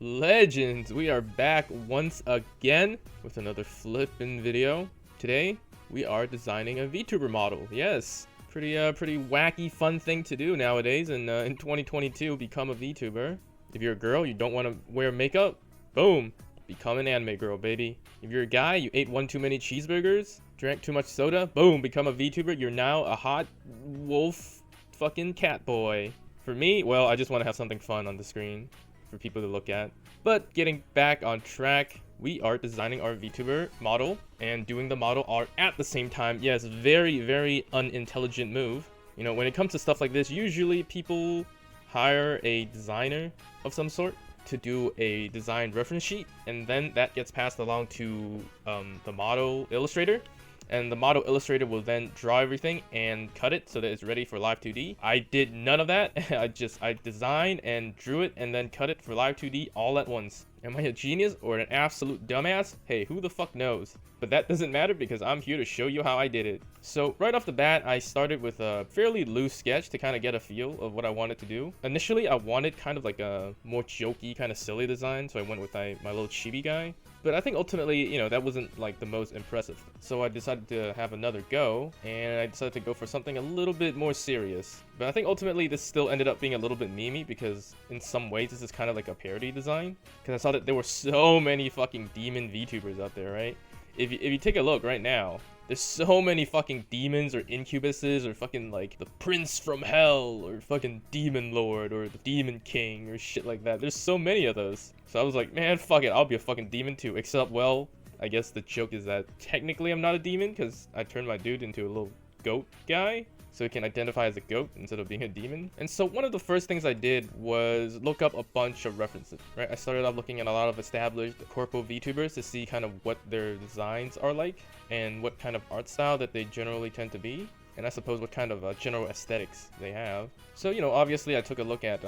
Legends, we are back once again with another flippin' video. Today, we are designing a VTuber model. Yes, pretty wacky, fun thing to do nowadays in 2022, become a VTuber. If you're a girl, you don't want to wear makeup, boom, become an anime girl, baby. If you're a guy, you ate one too many cheeseburgers, drank too much soda, boom, become a VTuber. You're now a hot wolf fucking cat boy. For me, well, I just want to have something fun on the screen for people to look at. But getting back on track, we are designing our VTuber model and doing the model art at the same time. Yes, very unintelligent move. You know, when it comes to stuff like this, usually people hire a designer of some sort to do a design reference sheet, and then that gets passed along to the model illustrator. And the model illustrator will then draw everything and cut it so that it's ready for live 2D. I did none of that. I designed and drew it and then cut it for live 2D all at once. Am I a genius or an absolute dumbass? Hey, who the fuck knows? But that doesn't matter because I'm here to show you how I did it. So right off the bat, I started with a fairly loose sketch to kind of get a feel of what I wanted to do. Initially, I wanted kind of like a more jokey, kind of silly design, so I went with my little chibi guy. But I think ultimately, you know, that wasn't like the most impressive. So I decided to have another go, and I decided to go for something a little bit more serious. But I think ultimately this still ended up being a little bit memey because in some ways this is kind of like a parody design. Because I saw that there were so many fucking demon VTubers out there, right? If you take a look right now, there's so many fucking demons or incubuses or fucking like the prince from hell or fucking demon lord or the demon king or shit like that. There's so many of those. So I was like, man, fuck it, I'll be a fucking demon too. Except, well, I guess the joke is that technically I'm not a demon because I turned my dude into a little goat guy, so he can identify as a goat instead of being a demon. And so one of the first things I did was look up a bunch of references, right? I started off looking at a lot of established corpo VTubers to see kind of what their designs are like and what kind of art style that they generally tend to be, and I suppose what kind of general aesthetics they have. So, you know, obviously I took a look at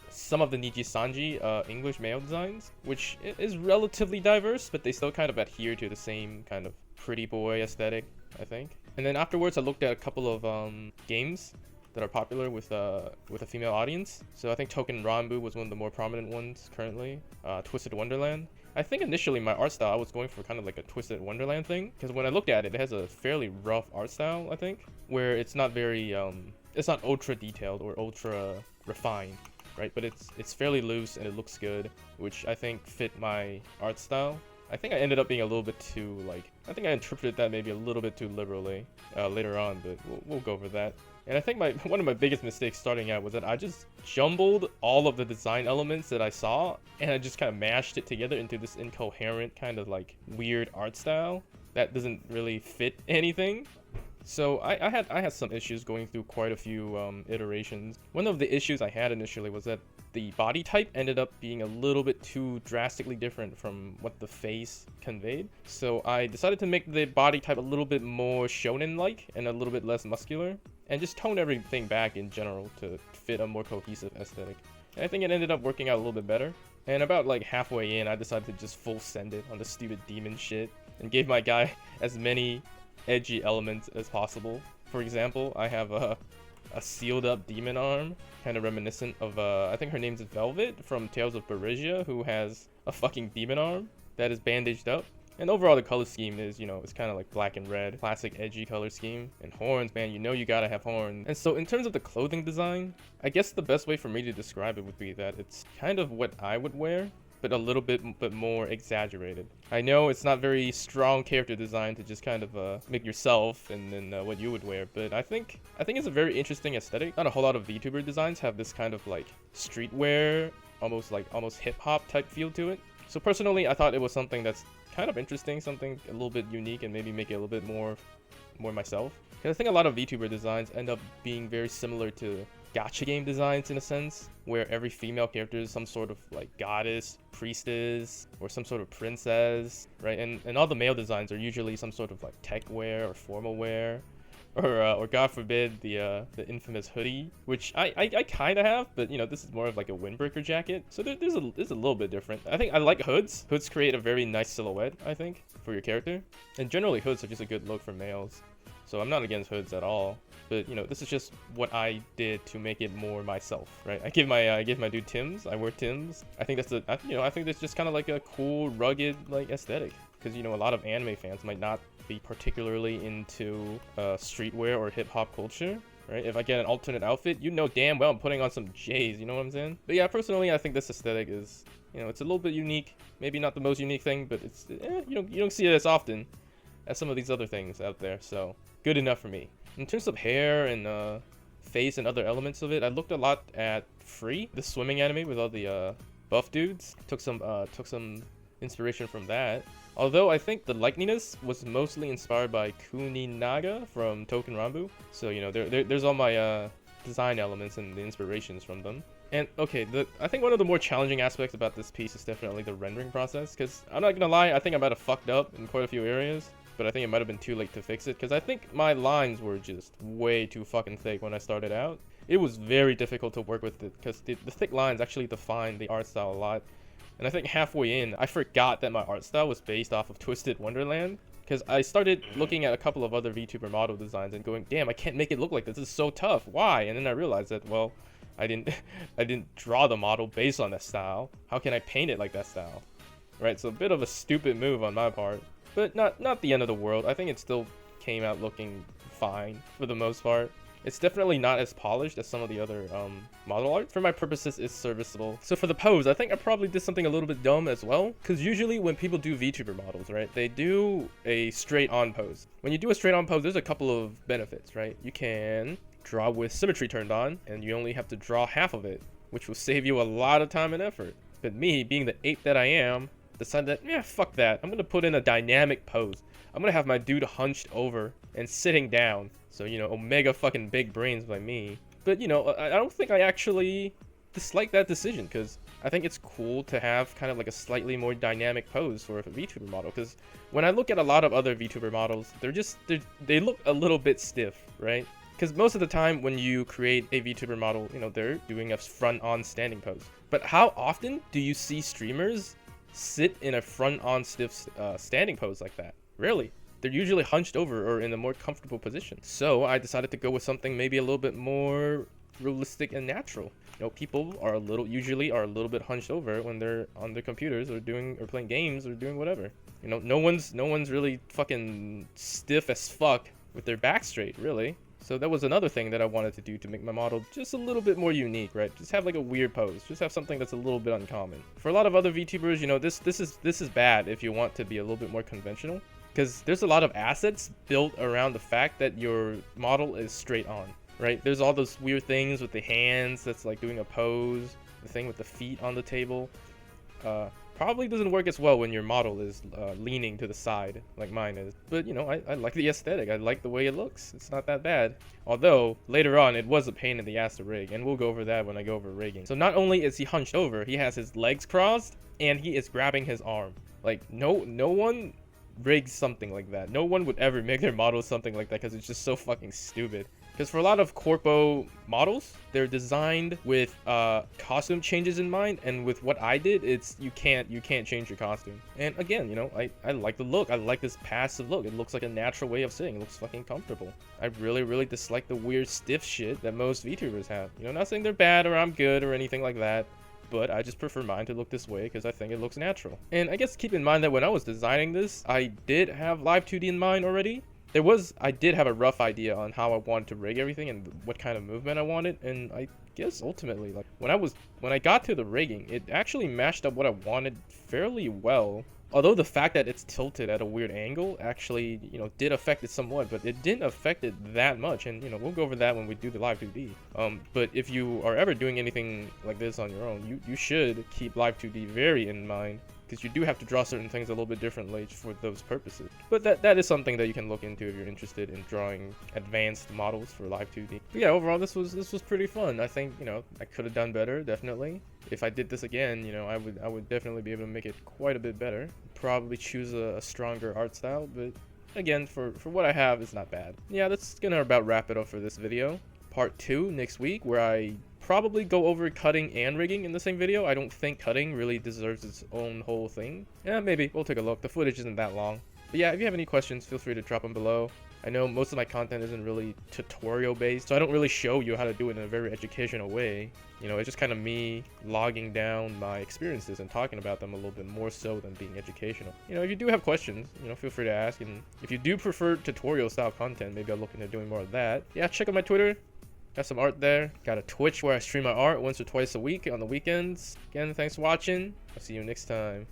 some of the Niji Sanji English male designs, which is relatively diverse, but they still kind of adhere to the same kind of pretty boy aesthetic, I think. And then afterwards, I looked at a couple of games that are popular with a female audience. So I think Token Ranbu was one of the more prominent ones currently. Twisted Wonderland. I think initially my art style, I was going for kind of like a Twisted Wonderland thing, because when I looked at it, it has a fairly rough art style, I think, where it's not very, it's not ultra detailed or ultra refined, right? But it's fairly loose and it looks good, which I think fit my art style. I think I ended up being a little bit too, like, I think I interpreted that maybe a little bit too liberally later on, but we'll go over that. And I think one of my biggest mistakes starting out was that I just jumbled all of the design elements that I saw, and I just kind of mashed it together into this incoherent kind of like weird art style that doesn't really fit anything. So I had some issues going through quite a few iterations. One of the issues I had initially was that the body type ended up being a little bit too drastically different from what the face conveyed. So I decided to make the body type a little bit more shonen-like and a little bit less muscular, and just tone everything back in general to fit a more cohesive aesthetic. And I think it ended up working out a little bit better. And about like halfway in, I decided to just full send it on the stupid demon shit and gave my guy as many edgy elements as possible. For example, I have a sealed up demon arm, kind of reminiscent of I think her name's Velvet from Tales of Berseria, who has a fucking demon arm that is bandaged up. And overall the color scheme is, you know, it's kind of like black and red, classic edgy color scheme. And horns, man, you know you gotta have horns. And so in terms of the clothing design, I guess the best way for me to describe it would be that it's kind of what I would wear, but a little bit more exaggerated. I know it's not very strong character design to just kind of make yourself and then what you would wear, but I think it's a very interesting aesthetic. Not a whole lot of VTuber designs have this kind of like streetwear, almost hip-hop type feel to it. So personally, I thought it was something that's kind of interesting, something a little bit unique, and maybe make it a little bit more myself. Because I think a lot of VTuber designs end up being very similar to gacha game designs in a sense, where every female character is some sort of like goddess, priestess, or some sort of princess, right? And all the male designs are usually some sort of like tech wear or formal wear, or God forbid the infamous hoodie, which I kind of have, but you know, this is more of like a windbreaker jacket, so there's a little bit different. I think I like hoods. Hoods create a very nice silhouette, I think, for your character, and generally hoods are just a good look for males. So I'm not against hoods at all. But you know, this is just what I did to make it more myself, right? I give my dude Tims. I wear Tims. I think I think that's just kind of like a cool, rugged like aesthetic. Because you know, a lot of anime fans might not be particularly into streetwear or hip hop culture, right? If I get an alternate outfit, you know damn well I'm putting on some J's. You know what I'm saying? But yeah, personally, I think this aesthetic is, you know, it's a little bit unique. Maybe not the most unique thing, but it's you don't see it as often as some of these other things out there. So good enough for me. In terms of hair and face and other elements of it, I looked a lot at Free, the swimming anime with all the buff dudes. Took some inspiration from that. Although I think the likeliness was mostly inspired by Kuninaga from Token Rambu. So you know, there's all my design elements and the inspirations from them. And okay, I think one of the more challenging aspects about this piece is definitely the rendering process. Because I'm not gonna lie, I think I might have fucked up in quite a few areas. But I think it might have been too late to fix it, because I think my lines were just way too fucking thick when I started out. It was very difficult to work with it, because the thick lines actually define the art style a lot. And I think halfway in, I forgot that my art style was based off of Twisted Wonderland, because I started looking at a couple of other VTuber model designs and going, damn, I can't make it look like this. This is so tough. Why? And then I realized that, well, I didn't draw the model based on that style. How can I paint it like that style? Right, so a bit of a stupid move on my part. But not the end of the world. I think it still came out looking fine for the most part. It's definitely not as polished as some of the other model art. For my purposes, it's serviceable. So for the pose, I think I probably did something a little bit dumb as well. Because usually when people do VTuber models, right, they do a straight on pose. When you do a straight on pose, there's a couple of benefits, right? You can draw with symmetry turned on, and you only have to draw half of it, which will save you a lot of time and effort. But me, being the ape that I am, decided that, yeah, fuck that. I'm gonna put in a dynamic pose. I'm gonna have my dude hunched over and sitting down. So, you know, omega fucking big brains by me. But, you know, I don't think I actually dislike that decision, because I think it's cool to have kind of like a slightly more dynamic pose for a VTuber model. Because when I look at a lot of other VTuber models, they look a little bit stiff, right? Because most of the time when you create a VTuber model, you know, they're doing a front-on standing pose. But how often do you see streamers sit in a front-on stiff standing pose like that? Rarely. They're usually hunched over or in a more comfortable position. So I decided to go with something maybe a little bit more realistic and natural. You know, people are usually a little bit hunched over when they're on their computers or playing games or doing whatever. You know, no one's really fucking stiff as fuck with their back straight, really. So that was another thing that I wanted to do to make my model just a little bit more unique, right? Just have like a weird pose. Just have something that's a little bit uncommon. For a lot of other VTubers, you know, this is bad if you want to be a little bit more conventional, because there's a lot of assets built around the fact that your model is straight on, right? There's all those weird things with the hands that's like doing a pose, the thing with the feet on the table. Probably doesn't work as well when your model is leaning to the side like mine is. But you know, I like the aesthetic. I like the way it looks. It's not that bad. Although later on it was a pain in the ass to rig, and we'll go over that when I go over rigging. So not only is he hunched over, he has his legs crossed and he is grabbing his arm. Like no one rigs something like that. No one would ever make their model something like that, because it's just so fucking stupid. Because for a lot of corpo models, they're designed with costume changes in mind, and with what I did, it's you can't change your costume. And again, you know, I like the look. I like this passive look. It looks like a natural way of sitting. It looks fucking comfortable. I really dislike the weird stiff shit that most VTubers have. You know, not saying they're bad or I'm good or anything like that, but I just prefer mine to look this way because I think it looks natural. And I guess keep in mind that when I was designing this, I did have Live 2D in mind already. I did have a rough idea on how I wanted to rig everything and what kind of movement I wanted, and I guess ultimately, like, when I got to the rigging, it actually matched up what I wanted fairly well. Although the fact that it's tilted at a weird angle actually, you know, did affect it somewhat, but it didn't affect it that much, and, you know, we'll go over that when we do the Live 2D. But if you are ever doing anything like this on your own, you should keep Live 2D very in mind, because you do have to draw certain things a little bit differently for those purposes. But that is something that you can look into if you're interested in drawing advanced models for Live 2D. But yeah, overall, this was pretty fun. I think, you know, I could have done better, definitely. If I did this again, you know, I would definitely be able to make it quite a bit better. Probably choose a stronger art style, but again, for what I have, it's not bad. Yeah, that's gonna about wrap it up for this video. Part 2 next week, where I probably go over cutting and rigging in the same video. I don't think cutting really deserves its own whole thing. Yeah, maybe. We'll take a look. The footage isn't that long. But yeah, if you have any questions, feel free to drop them below. I know most of my content isn't really tutorial based, so I don't really show you how to do it in a very educational way. You know, it's just kind of me logging down my experiences and talking about them a little bit more so than being educational. You know, if you do have questions, you know, feel free to ask. And if you do prefer tutorial style content, maybe I'll look into doing more of that. Yeah, check out my Twitter. Got some art there. Got a Twitch where I stream my art once or twice a week on the weekends. Again, thanks for watching. I'll see you next time.